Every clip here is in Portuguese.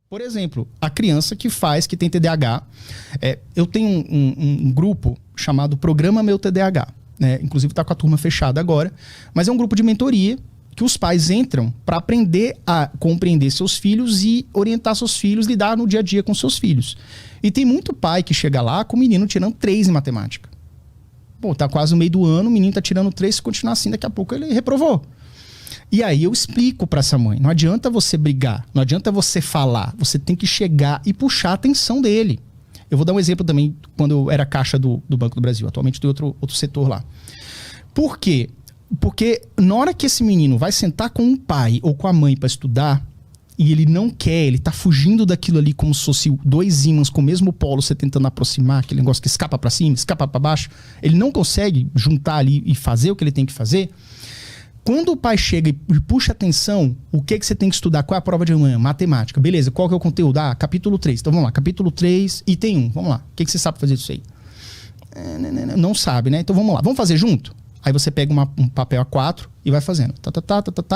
Por exemplo, a criança que tem TDAH, eu tenho um grupo chamado Programa Meu TDAH, né? Inclusive está com a turma fechada agora, mas é um grupo de mentoria que os pais entram para aprender a compreender seus filhos e orientar seus filhos, lidar no dia a dia com seus filhos. E tem muito pai que chega lá com o menino tirando 3 em matemática. Pô, tá quase no meio do ano, o menino tá tirando 3, se continuar assim, daqui a pouco ele reprovou. E aí eu explico para essa mãe, não adianta você brigar, não adianta você falar, você tem que chegar e puxar a atenção dele. Eu vou dar um exemplo também, quando eu era caixa do Banco do Brasil, atualmente tem outro setor lá. Por quê? Porque na hora que esse menino vai sentar com o pai ou com a mãe para estudar, e ele não quer, ele tá fugindo daquilo ali como se fosse 2 ímãs com o mesmo polo, você tentando aproximar, aquele negócio que escapa para cima, escapa para baixo, ele não consegue juntar ali e fazer o que ele tem que fazer. Quando o pai chega e puxa atenção, o que você tem que estudar? Qual é a prova de amanhã? Matemática. Beleza, qual que é o conteúdo? Capítulo 3. Então vamos lá, capítulo 3, item 1. Vamos lá. O que você sabe fazer disso aí? Não sabe, né? Então vamos lá. Vamos fazer junto? Aí você pega um papel A4 e vai fazendo.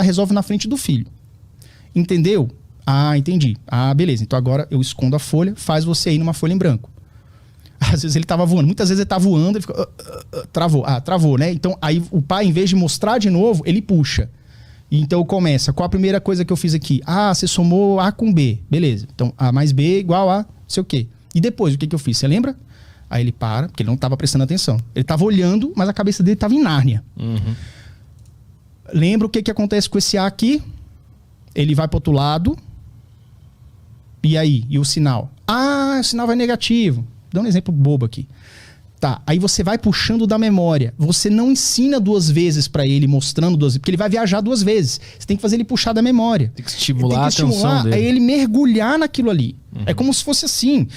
Resolve na frente do filho. Entendeu? Entendi. Beleza. Então agora eu escondo a folha, faz você ir numa folha em branco. Às vezes ele tava voando. Muitas vezes ele tá voando e fica... Travou. Travou, né? Então aí o pai, em vez de mostrar de novo, ele puxa. E então começa. Qual a primeira coisa que eu fiz aqui? Você somou A com B. Beleza. Então A mais B igual a não sei o quê. E depois, o que eu fiz? Você lembra? Aí ele para, porque ele não tava prestando atenção. Ele tava olhando, mas a cabeça dele tava em Nárnia. Uhum. Lembra o que acontece com esse A aqui? Ele vai pro outro lado. E aí? E o sinal? O sinal vai negativo. Dá um exemplo bobo aqui. Tá, aí você vai puxando da memória. Você não ensina 2 vezes pra ele, mostrando 2 vezes, porque ele vai viajar 2 vezes. Você tem que fazer ele puxar da memória. Tem que estimular a atenção dele. Aí ele mergulhar naquilo ali. Uhum. É como se fosse assim.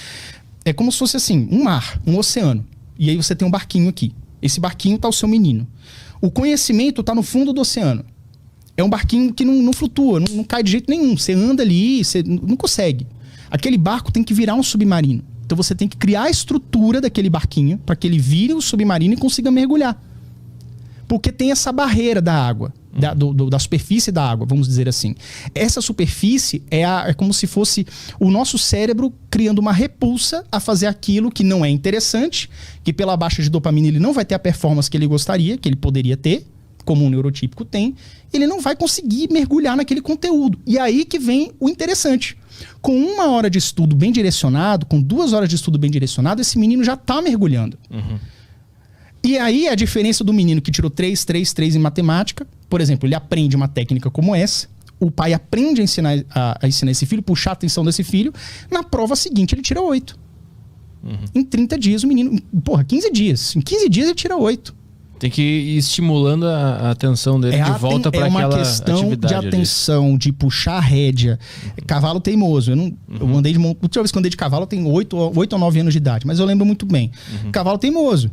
Um mar, um oceano. E aí você tem um barquinho aqui. Esse barquinho tá o seu menino. O conhecimento tá no fundo do oceano. É um barquinho que não flutua, não cai de jeito nenhum. Você anda ali, você não consegue. Aquele barco tem que virar um submarino. Então você tem que criar a estrutura daquele barquinho para que ele vire um submarino e consiga mergulhar. Porque tem essa barreira da água, da superfície da água, vamos dizer assim. Essa superfície é como se fosse o nosso cérebro criando uma repulsa a fazer aquilo que não é interessante, que pela baixa de dopamina ele não vai ter a performance que ele gostaria, que ele poderia ter, como um neurotípico tem, ele não vai conseguir mergulhar naquele conteúdo. E aí que vem o interessante. Com 1 hora de estudo bem direcionado, com 2 horas de estudo bem direcionado, esse menino já está mergulhando. Uhum. E aí a diferença do menino que tirou 3 em matemática, por exemplo, ele aprende uma técnica como essa, o pai aprende a ensinar esse filho, puxar a atenção desse filho, na prova seguinte ele tira 8. Uhum. Em 30 dias o menino... 15 dias. Em 15 dias ele tira 8. Tem que ir estimulando a atenção dele de volta para aquela atividade. É uma questão de atenção, de puxar a rédea. Uhum. Cavalo teimoso. Eu andei de... Última vez que eu andei de cavalo eu tenho 8 ou 9 anos de idade, mas eu lembro muito bem. Uhum. Cavalo teimoso.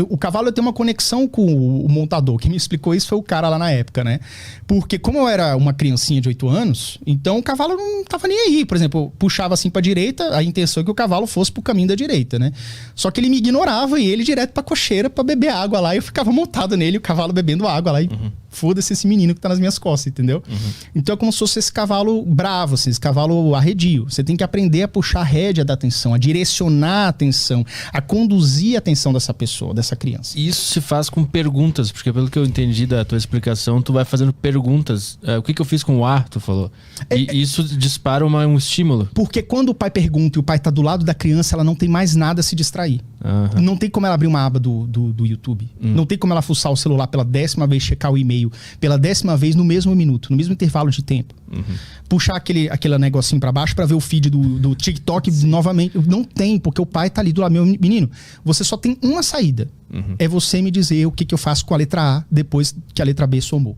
O cavalo tem uma conexão com o montador. Quem me explicou isso foi o cara lá na época, né? Porque como eu era uma criancinha de 8 anos, então o cavalo não tava nem aí. Por exemplo, eu puxava assim pra direita, a intenção é que o cavalo fosse pro caminho da direita, né? Só que ele me ignorava e ele direto pra cocheira pra beber água lá. E eu ficava montado nele, o cavalo bebendo água lá. E foda-se esse menino que tá nas minhas costas, entendeu? Uhum. Então é como se fosse esse cavalo bravo, assim, esse cavalo arredio. Você tem que aprender a puxar a rédea da atenção, a direcionar a atenção, a conduzir a atenção dessa pessoa, dessa criança. Isso se faz com perguntas, porque pelo que eu entendi da tua explicação, tu vai fazendo perguntas. O que eu fiz com o ar, tu falou? E isso dispara um estímulo. Porque quando o pai pergunta e o pai tá do lado da criança, ela não tem mais nada a se distrair. Uhum. Não tem como ela abrir uma aba do YouTube. Não tem como ela fuçar o celular pela 10ª vez, checar o e-mail pela 10ª vez no mesmo minuto, no mesmo intervalo de tempo. Uhum. Puxar aquele negocinho pra baixo pra ver o feed do TikTok novamente. Não tem, porque o pai tá ali do lado. Meu menino, você só tem uma saída. Uhum. É você me dizer o que eu faço com a letra A depois que a letra B somou.